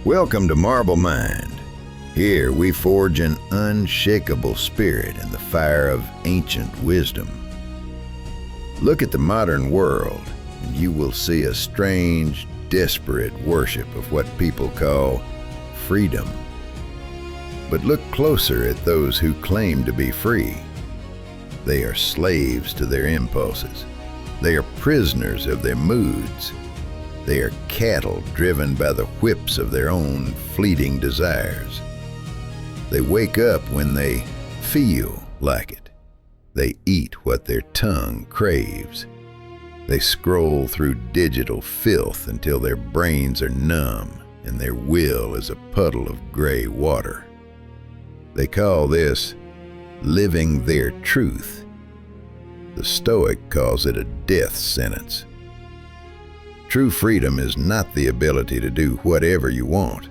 Welcome to Marble Mind. Here we forge an unshakable spirit in the fire of ancient wisdom. Look at the modern world, and you will see a strange, desperate worship of what people call freedom. But look closer at those who claim to be free. They are slaves to their impulses. They are prisoners of their moods. They are cattle driven by the whips of their own fleeting desires. They wake up when they feel like it. They eat what their tongue craves. They scroll through digital filth until their brains are numb and their will is a puddle of gray water. They call this living their truth. The Stoic calls it a death sentence. True freedom is not the ability to do whatever you want.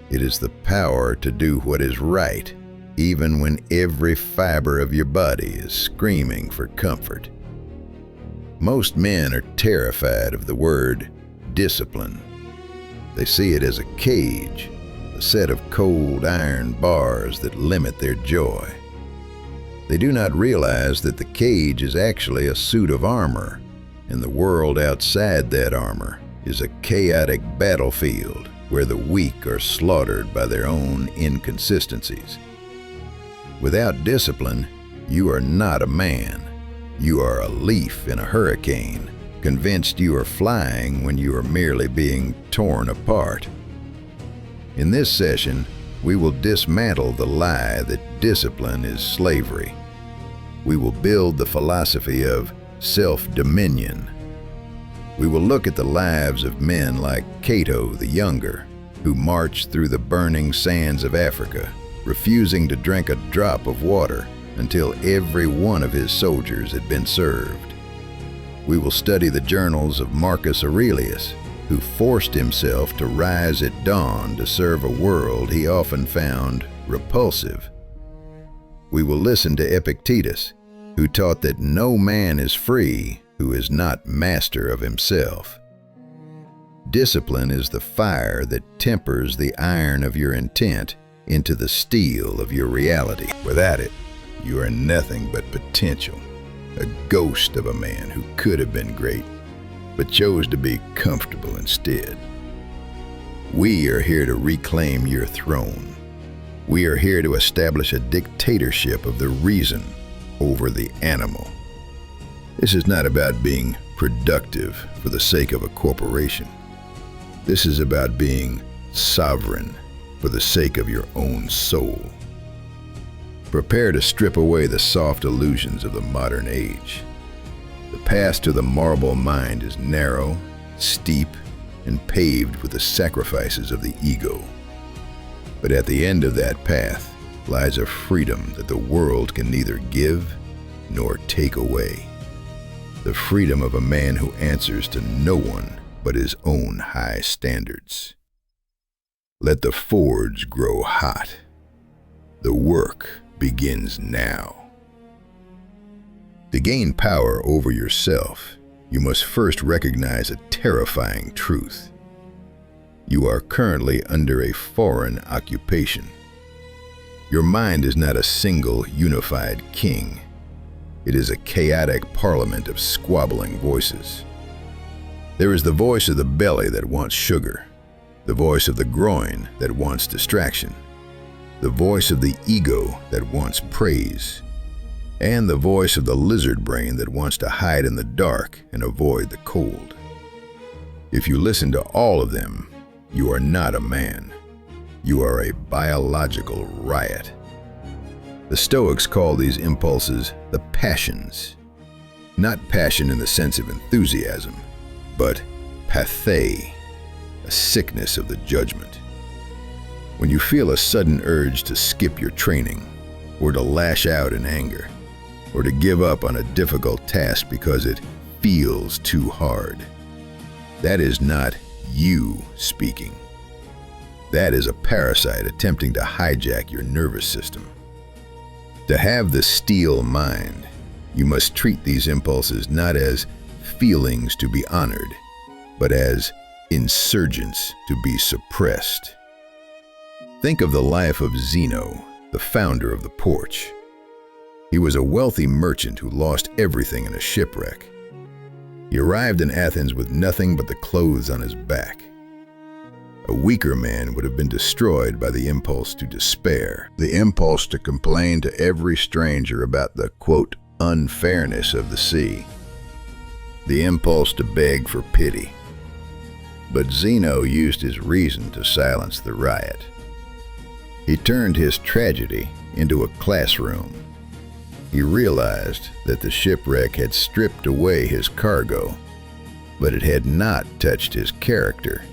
It is the power to do what is right, even when every fiber of your body is screaming for comfort. Most men are terrified of the word discipline. They see it as a cage, a set of cold iron bars that limit their joy. They do not realize that the cage is actually a suit of armor, and the world outside that armor is a chaotic battlefield where the weak are slaughtered by their own inconsistencies. Without discipline, you are not a man. You are a leaf in a hurricane, convinced you are flying when you are merely being torn apart. In this session, we will dismantle the lie that discipline is slavery. We will build the philosophy of self-dominion. We will look at the lives of men like Cato the Younger, who marched through the burning sands of Africa, refusing to drink a drop of water until every one of his soldiers had been served. We will study the journals of Marcus Aurelius, who forced himself to rise at dawn to serve a world he often found repulsive. We will listen to Epictetus, who taught that no man is free who is not master of himself. Discipline is the fire that tempers the iron of your intent into the steel of your reality. Without it, you are nothing but potential, a ghost of a man who could have been great, but chose to be comfortable instead. We are here to reclaim your throne. We are here to establish a dictatorship of the reason over the animal. This is not about being productive for the sake of a corporation. This is about being sovereign for the sake of your own soul. Prepare to strip away the soft illusions of the modern age. The path to the marble mind is narrow, steep, and paved with the sacrifices of the ego. But at the end of that path lies a freedom that the world can neither give nor take away. The freedom of a man who answers to no one but his own high standards. Let the forge grow hot. The work begins now. To gain power over yourself, you must first recognize a terrifying truth. You are currently under a foreign occupation. Your mind is not a single unified king. It is a chaotic parliament of squabbling voices. There is the voice of the belly that wants sugar, the voice of the groin that wants distraction, the voice of the ego that wants praise, and the voice of the lizard brain that wants to hide in the dark and avoid the cold. If you listen to all of them, you are not a man. You are a biological riot. The Stoics call these impulses the passions. Not passion in the sense of enthusiasm, but pathe, a sickness of the judgment. When you feel a sudden urge to skip your training, or to lash out in anger, or to give up on a difficult task because it feels too hard, that is not you speaking. That is a parasite attempting to hijack your nervous system. To have the steel mind, you must treat these impulses not as feelings to be honored, but as insurgents to be suppressed. Think of the life of Zeno, the founder of the porch. He was a wealthy merchant who lost everything in a shipwreck. He arrived in Athens with nothing but the clothes on his back. A weaker man would have been destroyed by the impulse to despair, the impulse to complain to every stranger about the, quote, unfairness of the sea, the impulse to beg for pity. But Zeno used his reason to silence the riot. He turned his tragedy into a classroom. He realized that the shipwreck had stripped away his cargo, but it had not touched his character.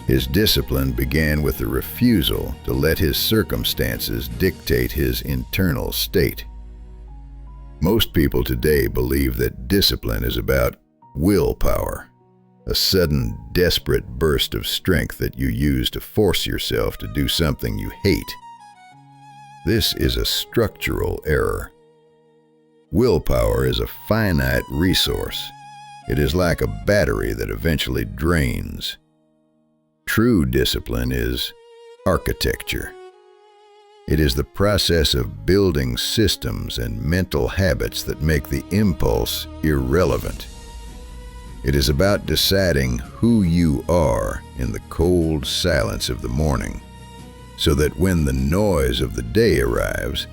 His discipline began with the refusal to let his circumstances dictate his internal state. Most people today believe that discipline is about willpower, a sudden, desperate burst of strength that you use to force yourself to do something you hate. This is a structural error. Willpower is a finite resource. It is like a battery that eventually drains. True discipline is architecture. It is the process of building systems and mental habits that make the impulse irrelevant. It is about deciding who you are in the cold silence of the morning, so that when the noise of the day arrives,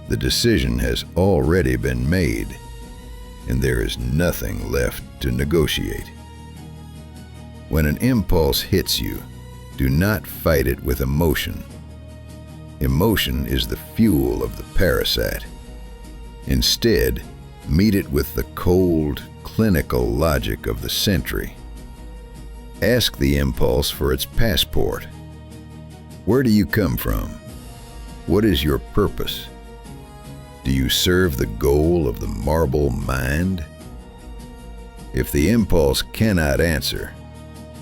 the decision has already been made, and there is nothing left to negotiate. When an impulse hits you, do not fight it with emotion. Emotion is the fuel of the parasite. Instead, meet it with the cold, clinical logic of the sentry. Ask the impulse for its passport. Where do you come from? What is your purpose? Do you serve the goal of the marble mind? If the impulse cannot answer,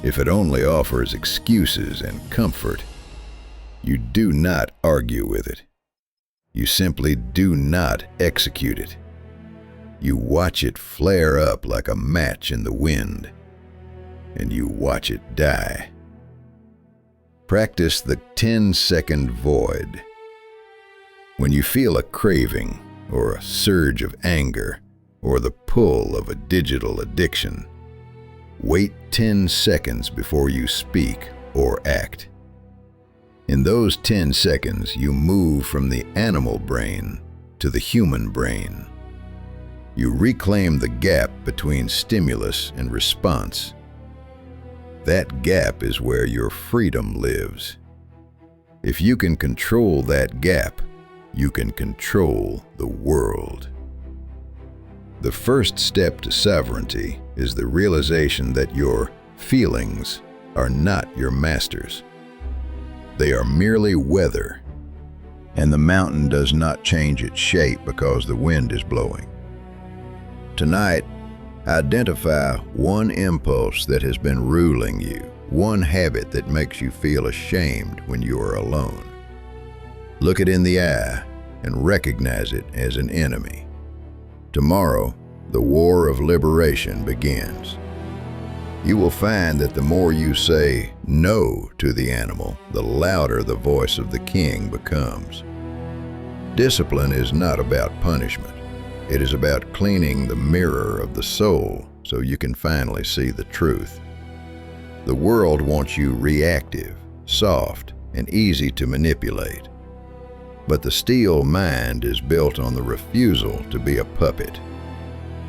if it only offers excuses and comfort, you do not argue with it. You simply do not execute it. You watch it flare up like a match in the wind, and you watch it die. Practice the 10-second void. When you feel a craving, or a surge of anger, or the pull of a digital addiction, wait 10 seconds before you speak or act. In those 10 seconds, you move from the animal brain to the human brain. You reclaim the gap between stimulus and response. That gap is where your freedom lives. If you can control that gap, you can control the world. The first step to sovereignty is the realization that your feelings are not your masters. They are merely weather, and the mountain does not change its shape because the wind is blowing. Tonight, identify one impulse that has been ruling you, one habit that makes you feel ashamed when you are alone. Look it in the eye and recognize it as an enemy. Tomorrow, the war of liberation begins. You will find that the more you say no to the animal, the louder the voice of the king becomes. Discipline is not about punishment. It is about cleaning the mirror of the soul so you can finally see the truth. The world wants you reactive, soft, and easy to manipulate. But the steel mind is built on the refusal to be a puppet.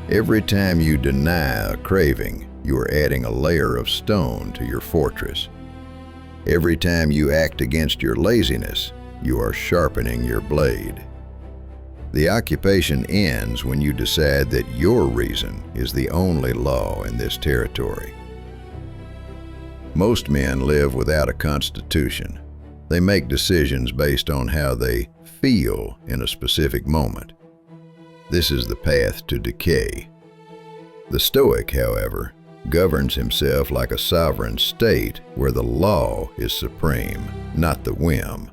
Every time you deny a craving, you are adding a layer of stone to your fortress. Every time you act against your laziness, you are sharpening your blade. The occupation ends when you decide that your reason is the only law in this territory. Most men live without a constitution. They make decisions based on how they feel in a specific moment. This is the path to decay. The Stoic, however, governs himself like a sovereign state where the law is supreme, not the whim.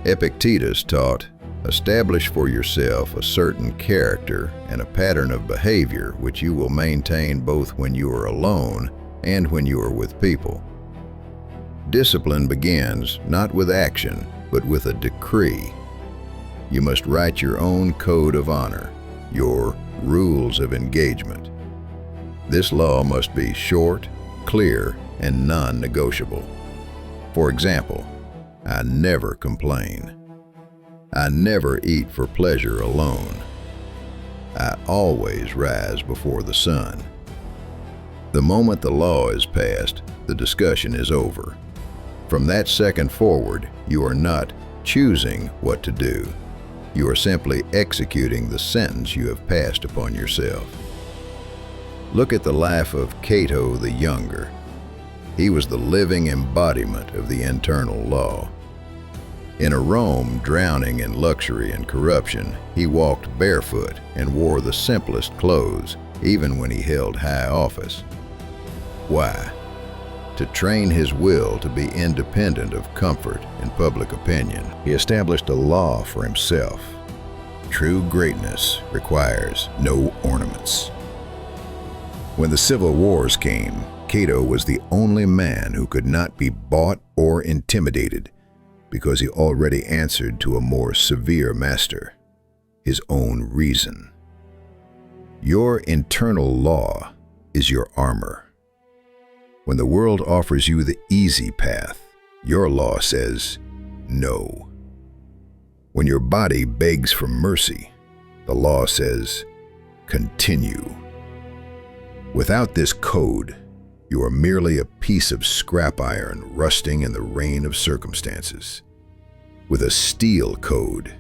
Epictetus taught, establish for yourself a certain character and a pattern of behavior which you will maintain both when you are alone and when you are with people. Discipline begins not with action, but with a decree. You must write your own code of honor, your rules of engagement. This law must be short, clear, and non-negotiable. For example, I never complain. I never eat for pleasure alone. I always rise before the sun. The moment the law is passed, the discussion is over. From that second forward, you are not choosing what to do. You are simply executing the sentence you have passed upon yourself. Look at the life of Cato the Younger. He was the living embodiment of the internal law. In a Rome drowning in luxury and corruption, he walked barefoot and wore the simplest clothes, even when he held high office. Why? To train his will to be independent of comfort and public opinion. He established a law for himself. True greatness requires no ornaments. When the civil wars came, Cato was the only man who could not be bought or intimidated because he already answered to a more severe master, his own reason. Your internal law is your armor. When the world offers you the easy path, your law says no. When your body begs for mercy, the law says continue. Without this code, you are merely a piece of scrap iron rusting in the rain of circumstances. With a steel code,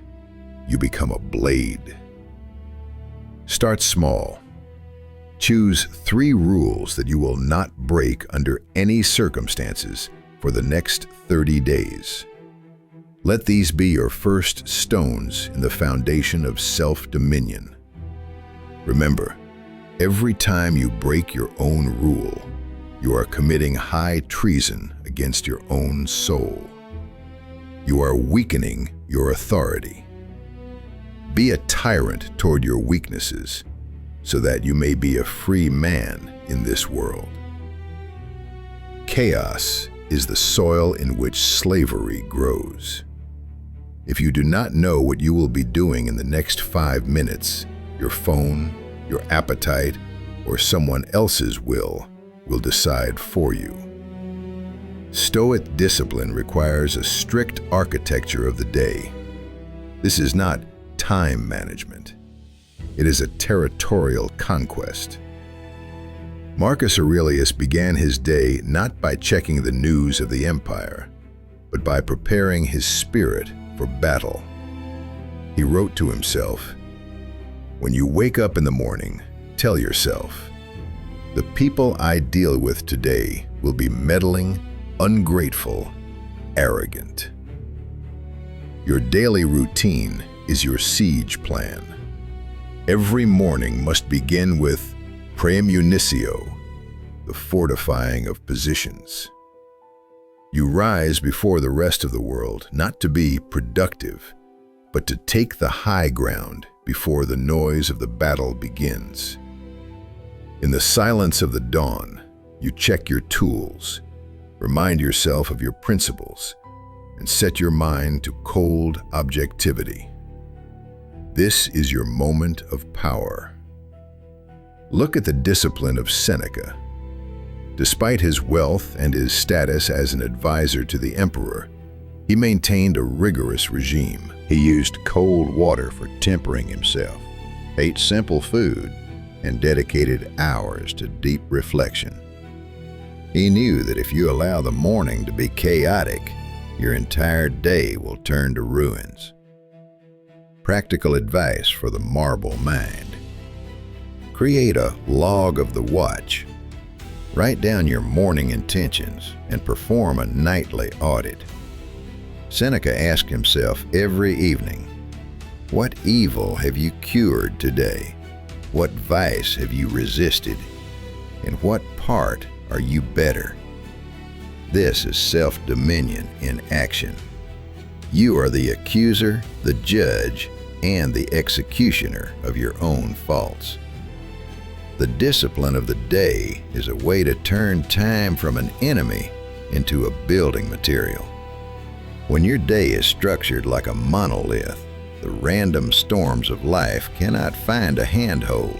you become a blade. Start small. Choose 3 rules that you will not break under any circumstances for the next 30 days. Let these be your first stones in the foundation of self-dominion. Remember, every time you break your own rule, you are committing high treason against your own soul. You are weakening your authority. Be a tyrant toward your weaknesses, so that you may be a free man in this world. Chaos is the soil in which slavery grows. If you do not know what you will be doing in the next 5 minutes, your phone, your appetite, or someone else's will decide for you. Stoic discipline requires a strict architecture of the day. This is not time management. It is a territorial conquest. Marcus Aurelius began his day not by checking the news of the empire, but by preparing his spirit for battle. He wrote to himself, "When you wake up in the morning, tell yourself, the people I deal with today will be meddling, ungrateful, arrogant." Your daily routine is your siege plan. Every morning must begin with praemunitio, the fortifying of positions. You rise before the rest of the world, not to be productive, but to take the high ground before the noise of the battle begins. In the silence of the dawn, you check your tools, remind yourself of your principles, and set your mind to cold objectivity. This is your moment of power. Look at the discipline of Seneca. Despite his wealth and his status as an advisor to the emperor, he maintained a rigorous regime. He used cold water for tempering himself, ate simple food, and dedicated hours to deep reflection. He knew that if you allow the morning to be chaotic, your entire day will turn to ruins. Practical advice for the marble mind. Create a log of the watch. Write down your morning intentions and perform a nightly audit. Seneca asked himself every evening, what evil have you cured today? What vice have you resisted? In what part are you better? This is self-dominion in action. You are the accuser, the judge, and the executioner of your own faults. The discipline of the day is a way to turn time from an enemy into a building material. When your day is structured like a monolith, the random storms of life cannot find a handhold.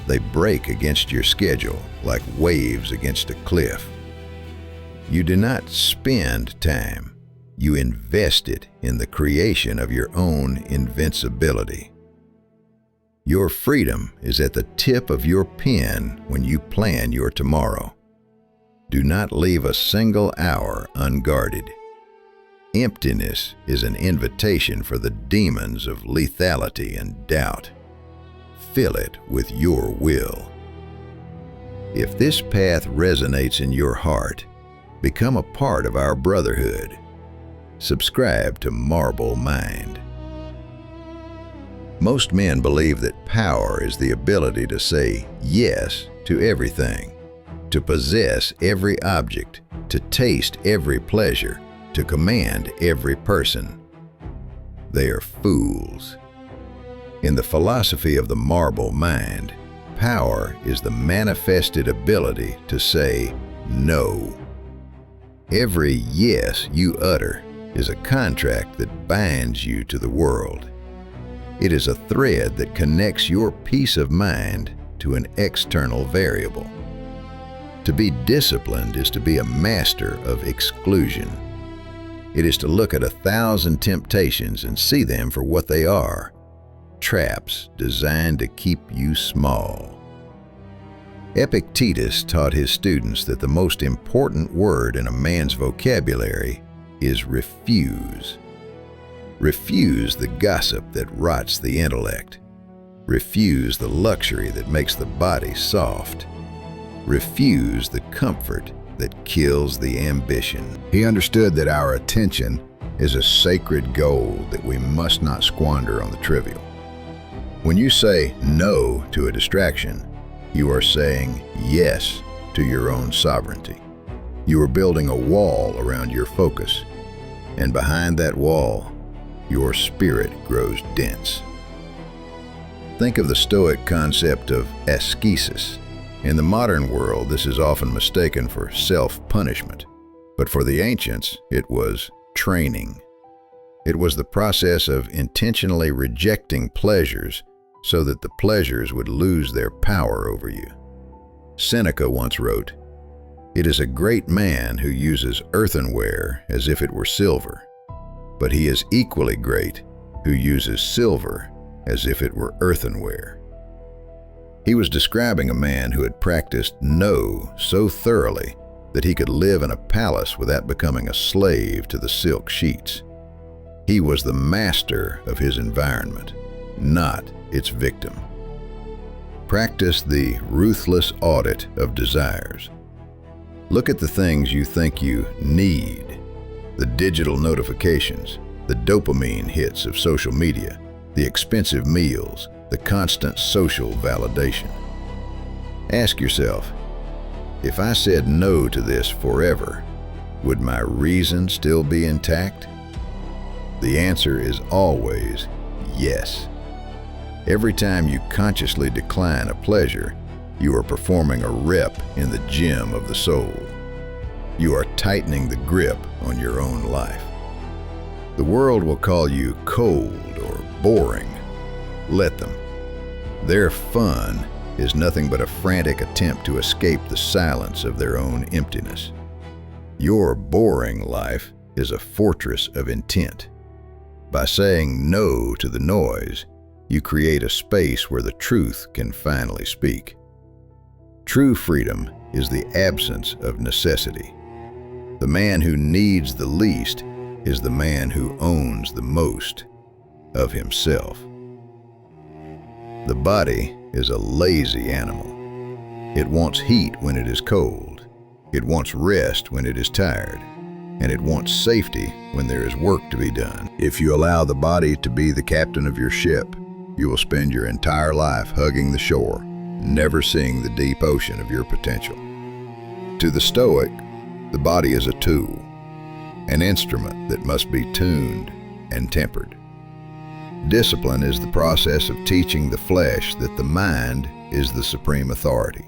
They break against your schedule like waves against a cliff. You do not spend time, you invest it in the creation of your own invincibility. Your freedom is at the tip of your pen when you plan your tomorrow. Do not leave a single hour unguarded. Emptiness is an invitation for the demons of lethality and doubt. Fill it with your will. If this path resonates in your heart, become a part of our brotherhood. Subscribe to Marble Mind. Most men believe that power is the ability to say yes to everything, to possess every object, to taste every pleasure, to command every person. They are fools. In the philosophy of the Marble Mind, power is the manifested ability to say no. Every yes you utter is a contract that binds you to the world. It is a thread that connects your peace of mind to an external variable. To be disciplined is to be a master of exclusion. It is to look at 1,000 temptations and see them for what they are, traps designed to keep you small. Epictetus taught his students that the most important word in a man's vocabulary is refuse. Refuse the gossip that rots the intellect. Refuse the luxury that makes the body soft. Refuse the comfort that kills the ambition. He understood that our attention is a sacred gold that we must not squander on the trivial. When you say no to a distraction, you are saying yes to your own sovereignty. You are building a wall around your focus, and behind that wall, your spirit grows dense. Think of the Stoic concept of ascesis. In the modern world, this is often mistaken for self-punishment, but for the ancients, it was training. It was the process of intentionally rejecting pleasures so that the pleasures would lose their power over you. Seneca once wrote, "It is a great man who uses earthenware as if it were silver, but he is equally great who uses silver as if it were earthenware." He was describing a man who had practiced no so thoroughly that he could live in a palace without becoming a slave to the silk sheets. He was the master of his environment, not its victim. Practice the ruthless audit of desires. Look at the things you think you need: the digital notifications, the dopamine hits of social media, the expensive meals, the constant social validation. Ask yourself, if I said no to this forever, would my reason still be intact? The answer is always yes. Every time you consciously decline a pleasure, you are performing a rep in the gym of the soul. You are tightening the grip on your own life. The world will call you cold or boring. Let them. Their fun is nothing but a frantic attempt to escape the silence of their own emptiness. Your boring life is a fortress of intent. By saying no to the noise, you create a space where the truth can finally speak. True freedom is the absence of necessity. The man who needs the least is the man who owns the most of himself. The body is a lazy animal. It wants heat when it is cold. It wants rest when it is tired. And it wants safety when there is work to be done. If you allow the body to be the captain of your ship, you will spend your entire life hugging the shore, never seeing the deep ocean of your potential. To the Stoic, the body is a tool, an instrument that must be tuned and tempered. Discipline is the process of teaching the flesh that the mind is the supreme authority.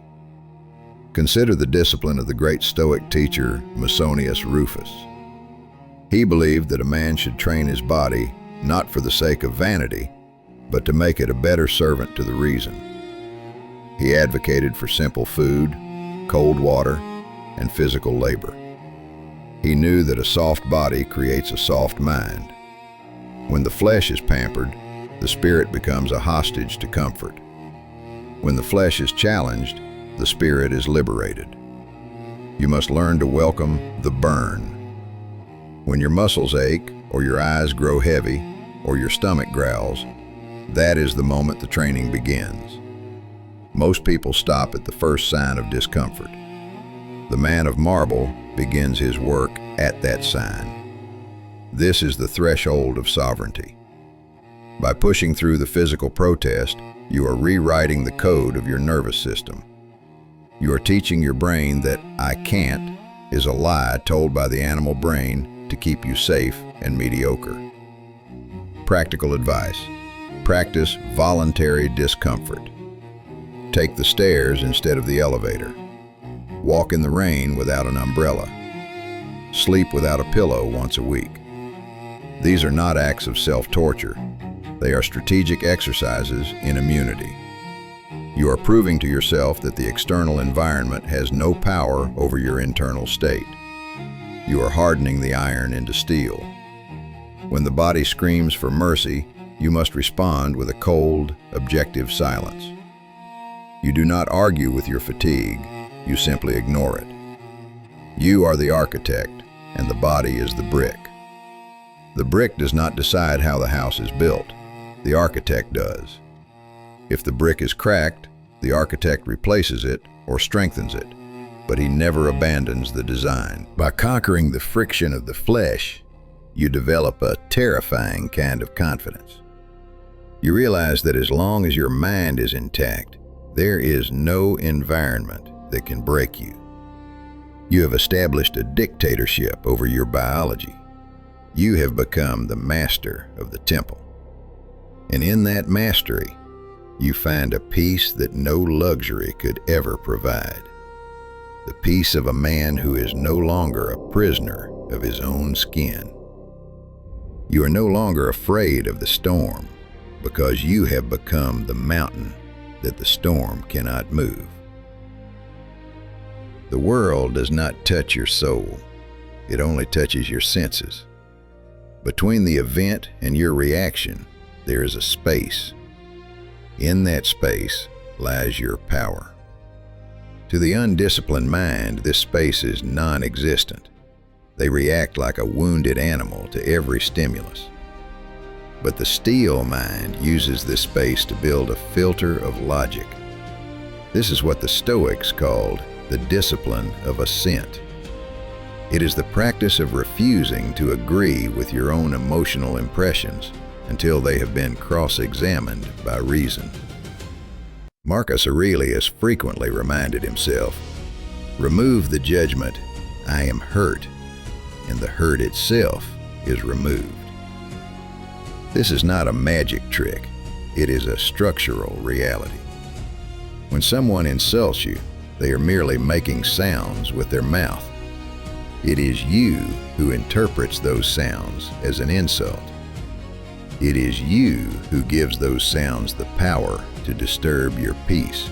Consider the discipline of the great Stoic teacher Musonius Rufus. He believed that a man should train his body not for the sake of vanity, but to make it a better servant to the reason. He advocated for simple food, cold water, and physical labor. He knew that a soft body creates a soft mind. When the flesh is pampered, the spirit becomes a hostage to comfort. When the flesh is challenged, the spirit is liberated. You must learn to welcome the burn. When your muscles ache, or your eyes grow heavy, or your stomach growls, that is the moment the training begins. Most people stop at the first sign of discomfort. The man of marble begins his work at that sign. This is the threshold of sovereignty. By pushing through the physical protest, you are rewriting the code of your nervous system. You are teaching your brain that "I can't" is a lie told by the animal brain to keep you safe and mediocre. Practical advice: practice voluntary discomfort. Take the stairs instead of the elevator. Walk in the rain without an umbrella. Sleep without a pillow once a week. These are not acts of self-torture. They are strategic exercises in immunity. You are proving to yourself that the external environment has no power over your internal state. You are hardening the iron into steel. When the body screams for mercy, you must respond with a cold, objective silence. You do not argue with your fatigue, you simply ignore it. You are the architect, and the body is the brick. The brick does not decide how the house is built. The architect does. If the brick is cracked, the architect replaces it or strengthens it, but he never abandons the design. By conquering the friction of the flesh, you develop a terrifying kind of confidence. You realize that as long as your mind is intact, there is no environment that can break you. You have established a dictatorship over your biology. You have become the master of the temple. And in that mastery, you find a peace that no luxury could ever provide. The peace of a man who is no longer a prisoner of his own skin. You are no longer afraid of the storm because you have become the mountain that the storm cannot move. The world does not touch your soul. It only touches your senses. Between the event and your reaction, there is a space. In that space lies your power. To the undisciplined mind, this space is non-existent. They react like a wounded animal to every stimulus. But the steel mind uses this space to build a filter of logic. This is what the Stoics called the discipline of assent. It is the practice of refusing to agree with your own emotional impressions until they have been cross-examined by reason. Marcus Aurelius frequently reminded himself, "Remove the judgment, I am hurt," and the hurt itself is removed. This is not a magic trick, it is a structural reality. When someone insults you, they are merely making sounds with their mouth. It is you who interprets those sounds as an insult. It is you who gives those sounds the power to disturb your peace.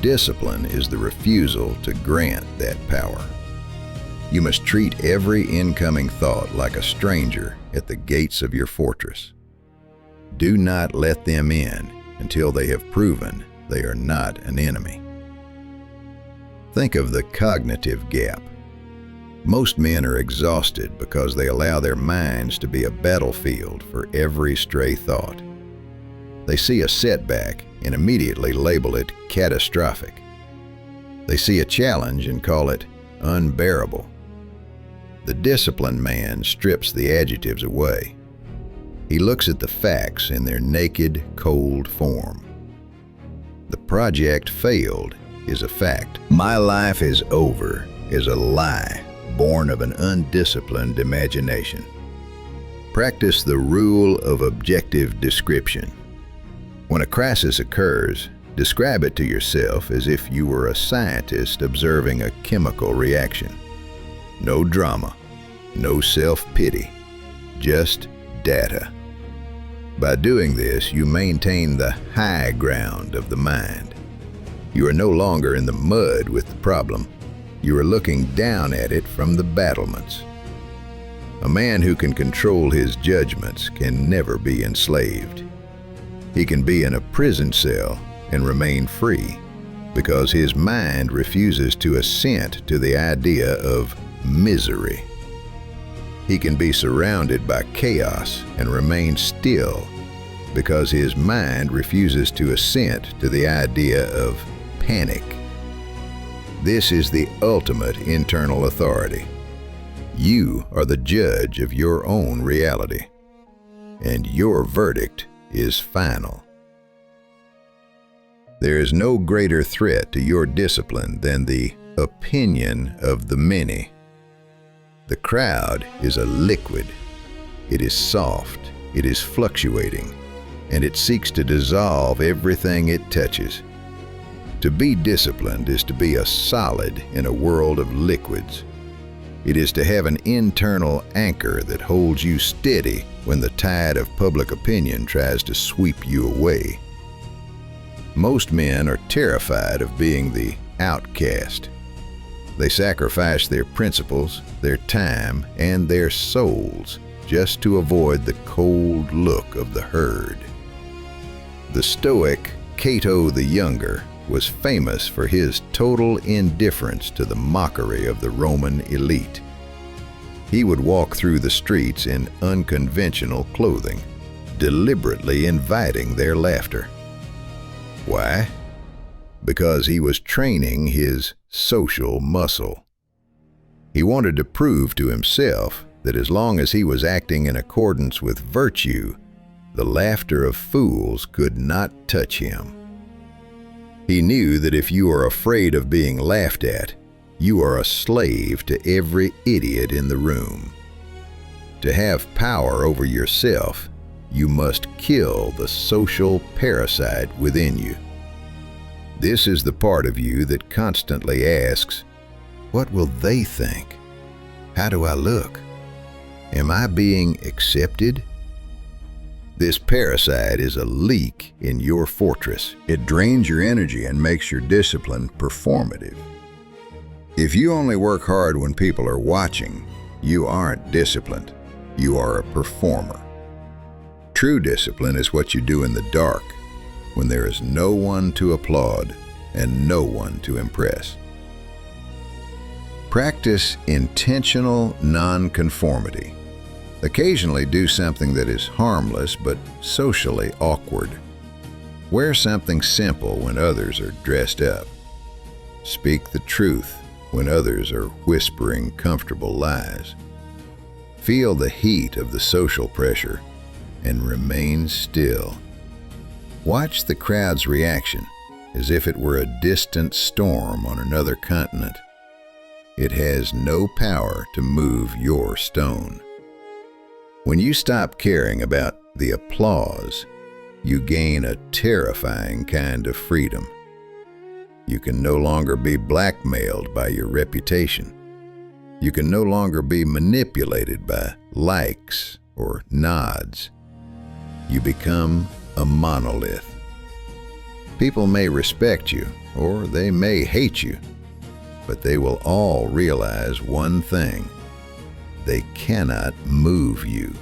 Discipline is the refusal to grant that power. You must treat every incoming thought like a stranger at the gates of your fortress. Do not let them in until they have proven they are not an enemy. Think of the cognitive gap. Most men are exhausted because they allow their minds to be a battlefield for every stray thought. They see a setback and immediately label it catastrophic. They see a challenge and call it unbearable. The disciplined man strips the adjectives away. He looks at the facts in their naked, cold form. The project failed is a fact. My life is over is a lie born of an undisciplined imagination. Practice the rule of objective description. When a crisis occurs, Describe it to yourself as if you were a scientist observing a chemical reaction. No drama, no self-pity, just data. By doing this, you maintain the high ground of the mind. You are no longer in the mud with the problem. You are looking down at it from the battlements. A man who can control his judgments can never be enslaved. He can be in a prison cell and remain free because his mind refuses to assent to the idea of misery. He can be surrounded by chaos and remain still because his mind refuses to assent to the idea of panic. This is the ultimate internal authority. You are the judge of your own reality, and your verdict is final. There is no greater threat to your discipline than the opinion of the many. The crowd is a liquid. It is soft, it is fluctuating, and it seeks to dissolve everything it touches. To be disciplined is to be a solid in a world of liquids. It is to have an internal anchor that holds you steady when the tide of public opinion tries to sweep you away. Most men are terrified of being the outcast. They sacrifice their principles, their time, and their souls just to avoid the cold look of the herd. The Stoic Cato the Younger was famous for his total indifference to the mockery of the Roman elite. He would walk through the streets in unconventional clothing, deliberately inviting their laughter. Why? Because he was training his social muscle. He wanted to prove to himself that as long as he was acting in accordance with virtue, the laughter of fools could not touch him. He knew that if you are afraid of being laughed at, you are a slave to every idiot in the room. To have power over yourself, you must kill the social parasite within you. This is the part of you that constantly asks, what will they think? How do I look? Am I being accepted? This parasite is a leak in your fortress. It drains your energy and makes your discipline performative. If you only work hard when people are watching, you aren't disciplined. You are a performer. True discipline is what you do in the dark, when there is no one to applaud and no one to impress. Practice intentional nonconformity. Occasionally do something that is harmless but socially awkward. Wear something simple when others are dressed up. Speak the truth when others are whispering comfortable lies. Feel the heat of the social pressure and remain still. Watch the crowd's reaction as if it were a distant storm on another continent. It has no power to move your stone. When you stop caring about the applause, you gain a terrifying kind of freedom. You can no longer be blackmailed by your reputation. You can no longer be manipulated by likes or nods. You become a monolith. People may respect you, or they may hate you, but they will all realize one thing: they cannot move you.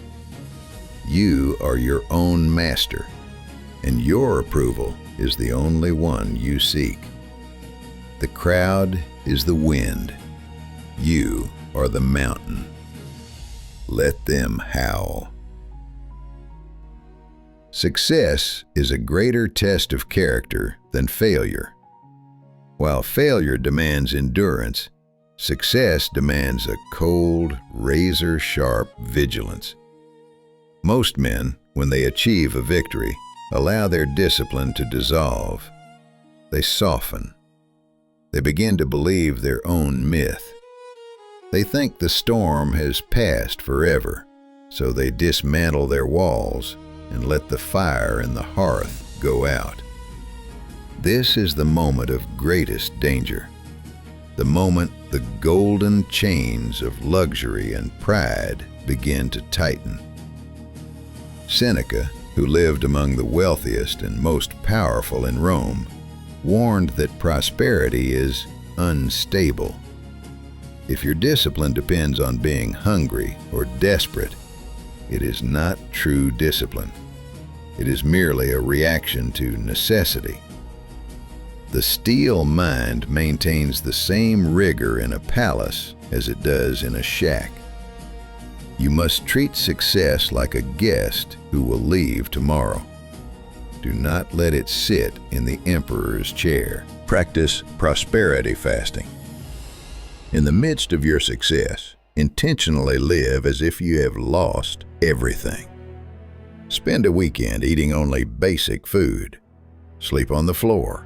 You are your own master, and your approval is the only one you seek. The crowd is the wind. You are the mountain. Let them howl. Success is a greater test of character than failure. While failure demands endurance, success demands a cold, razor-sharp vigilance. Most men, when they achieve a victory, allow their discipline to dissolve. They soften. They begin to believe their own myth. They think the storm has passed forever, so they dismantle their walls and let the fire in the hearth go out. This is the moment of greatest danger. The moment the golden chains of luxury and pride begin to tighten. Seneca, who lived among the wealthiest and most powerful in Rome, warned that prosperity is unstable. If your discipline depends on being hungry or desperate, it is not true discipline. It is merely a reaction to necessity. The steel mind maintains the same rigor in a palace as it does in a shack. You must treat success like a guest who will leave tomorrow. Do not let it sit in the emperor's chair. Practice prosperity fasting. In the midst of your success, intentionally live as if you have lost everything. Spend a weekend eating only basic food. Sleep on the floor.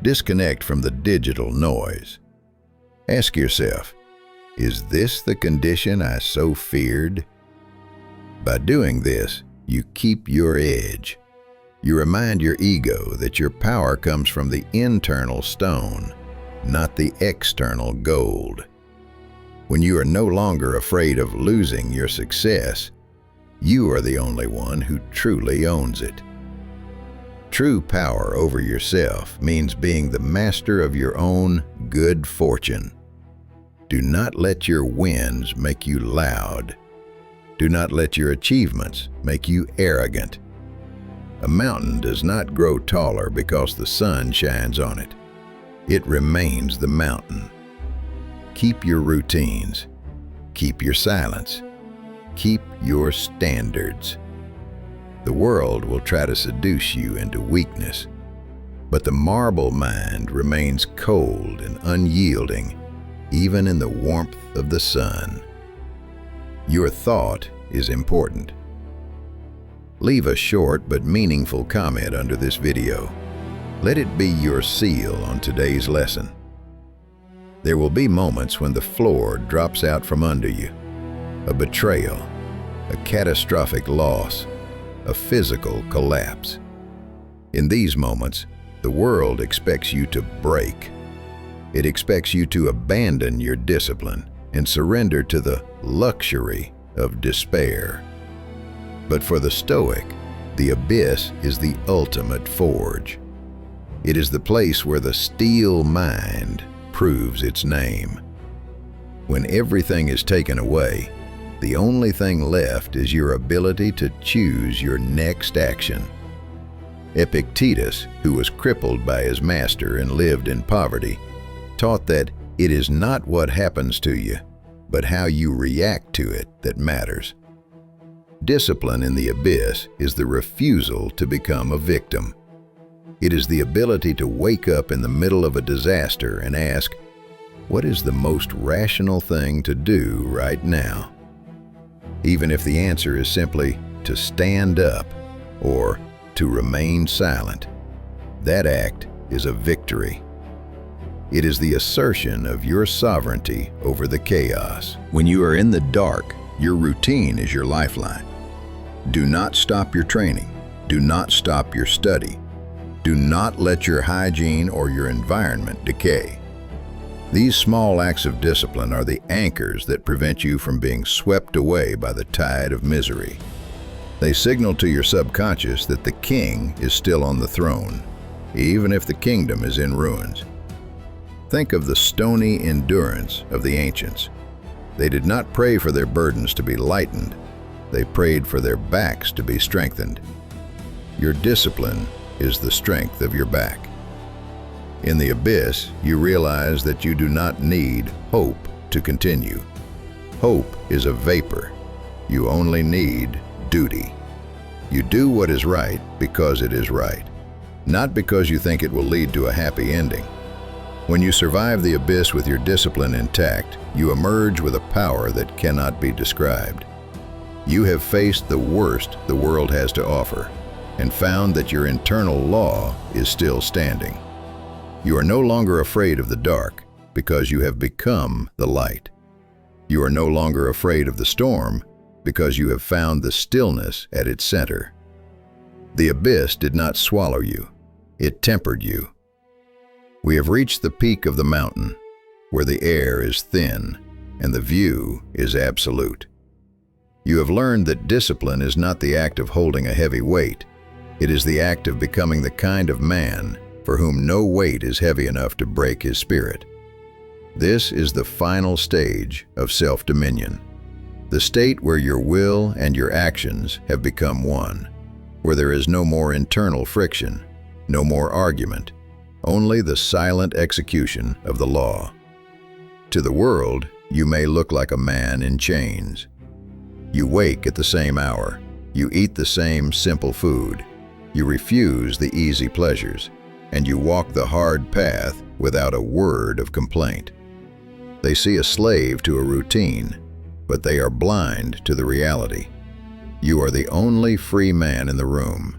Disconnect from the digital noise. Ask yourself, is this the condition I so feared? By doing this, you keep your edge. You remind your ego that your power comes from the internal stone, not the external gold. When you are no longer afraid of losing your success, you are the only one who truly owns it. True power over yourself means being the master of your own good fortune. Do not let your wins make you loud. Do not let your achievements make you arrogant. A mountain does not grow taller because the sun shines on it. It remains the mountain. Keep your routines. Keep your silence. Keep your standards. The world will try to seduce you into weakness, but the marble mind remains cold and unyielding even in the warmth of the sun. Your thought is important. Leave a short but meaningful comment under this video. Let it be your seal on today's lesson. There will be moments when the floor drops out from under you. A betrayal, a catastrophic loss, a physical collapse. In these moments, the world expects you to break. It expects you to abandon your discipline and surrender to the luxury of despair. But for the Stoic, the abyss is the ultimate forge. It is the place where the steel mind proves its name. When everything is taken away, the only thing left is your ability to choose your next action. Epictetus, who was crippled by his master and lived in poverty, taught that it is not what happens to you, but how you react to it that matters. Discipline in the abyss is the refusal to become a victim. It is the ability to wake up in the middle of a disaster and ask, what is the most rational thing to do right now? Even if the answer is simply to stand up or to remain silent, that act is a victory. It is the assertion of your sovereignty over the chaos. When you are in the dark, your routine is your lifeline. Do not stop your training. Do not stop your study. Do not let your hygiene or your environment decay. These small acts of discipline are the anchors that prevent you from being swept away by the tide of misery. They signal to your subconscious that the king is still on the throne, even if the kingdom is in ruins. Think of the stony endurance of the ancients. They did not pray for their burdens to be lightened. They prayed for their backs to be strengthened. Your discipline is the strength of your back. In the abyss, you realize that you do not need hope to continue. Hope is a vapor. You only need duty. You do what is right because it is right, not because you think it will lead to a happy ending. When you survive the abyss with your discipline intact, you emerge with a power that cannot be described. You have faced the worst the world has to offer and found that your internal law is still standing. You are no longer afraid of the dark because you have become the light. You are no longer afraid of the storm because you have found the stillness at its center. The abyss did not swallow you. It tempered you. We have reached the peak of the mountain, where the air is thin and the view is absolute. You have learned that discipline is not the act of holding a heavy weight. It is the act of becoming the kind of man for whom no weight is heavy enough to break his spirit. This is the final stage of self-dominion, the state where your will and your actions have become one, where there is no more internal friction, no more argument, only the silent execution of the law. To the world, you may look like a man in chains. You wake at the same hour, you eat the same simple food, you refuse the easy pleasures, and you walk the hard path without a word of complaint. They see a slave to a routine, but they are blind to the reality. You are the only free man in the room,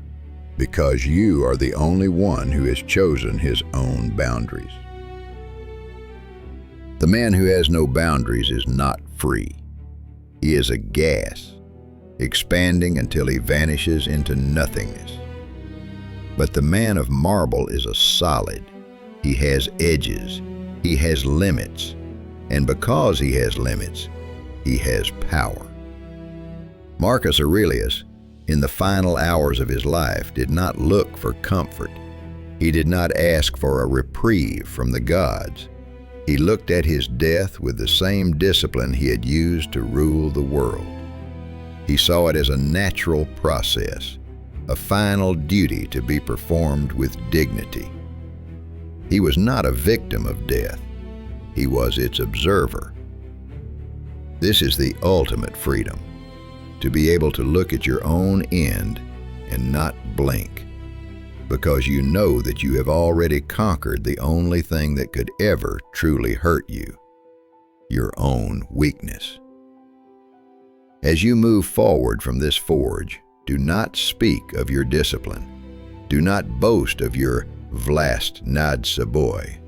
because you are the only one who has chosen his own boundaries. The man who has no boundaries is not free. He is a gas, expanding until he vanishes into nothingness. But the man of marble is a solid. He has edges, he has limits, and because he has limits, he has power. Marcus Aurelius, in the final hours of his life, did not look for comfort. He did not ask for a reprieve from the gods. He looked at his death with the same discipline he had used to rule the world. He saw it as a natural process, a final duty to be performed with dignity. He was not a victim of death. He was its observer. This is the ultimate freedom, to be able to look at your own end and not blink, because you know that you have already conquered the only thing that could ever truly hurt you, your own weakness. As you move forward from this forge, do not speak of your discipline. Do not boast of your vlast nad saboi.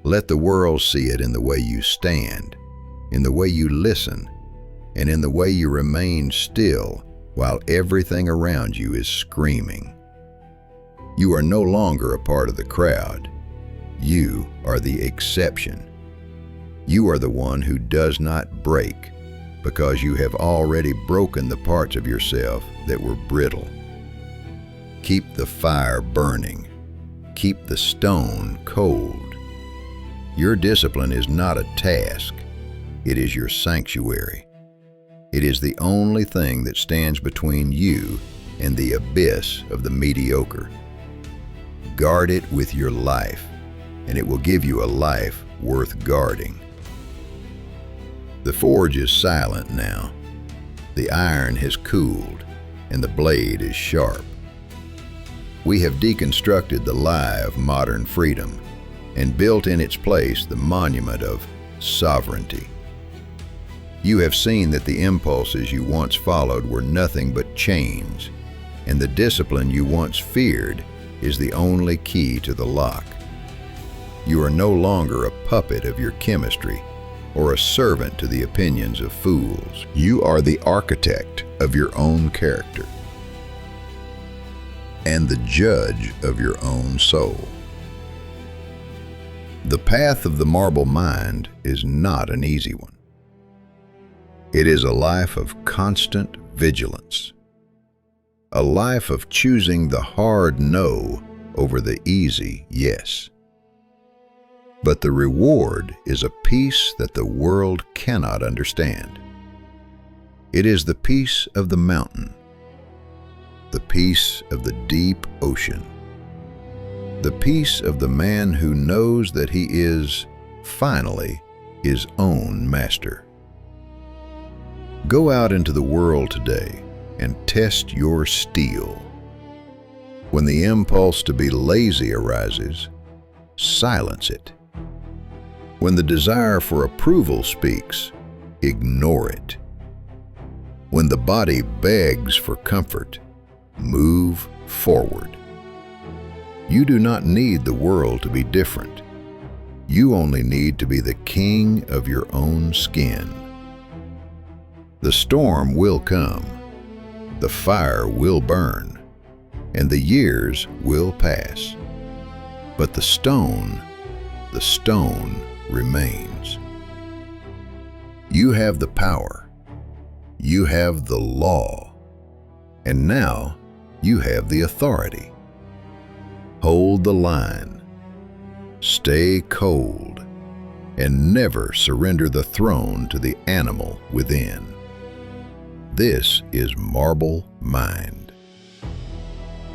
Let the world see it in the way you stand, in the way you listen, and in the way you remain still while everything around you is screaming. You are no longer a part of the crowd. You are the exception. You are the one who does not break, because you have already broken the parts of yourself that were brittle. Keep the fire burning. Keep the stone cold. Your discipline is not a task. It is your sanctuary. It is the only thing that stands between you and the abyss of the mediocre. Guard it with your life, and it will give you a life worth guarding. The forge is silent now. The iron has cooled, and the blade is sharp. We have deconstructed the lie of modern freedom and built in its place the monument of sovereignty. You have seen that the impulses you once followed were nothing but chains, and the discipline you once feared is the only key to the lock. You are no longer a puppet of your chemistry or a servant to the opinions of fools. You are the architect of your own character and the judge of your own soul. The path of the marble mind is not an easy one. It is a life of constant vigilance, a life of choosing the hard no over the easy yes. But the reward is a peace that the world cannot understand. It is the peace of the mountain, the peace of the deep ocean, the peace of the man who knows that he is, finally, his own master. Go out into the world today and test your steel. When the impulse to be lazy arises, silence it. When the desire for approval speaks, ignore it. When the body begs for comfort, move forward. You do not need the world to be different. You only need to be the king of your own skin. The storm will come, the fire will burn, and the years will pass. But the stone remains. You have the power. You have the law. And now you have the authority. Hold the line. Stay cold. And never surrender the throne to the animal within. This is Marble Mind.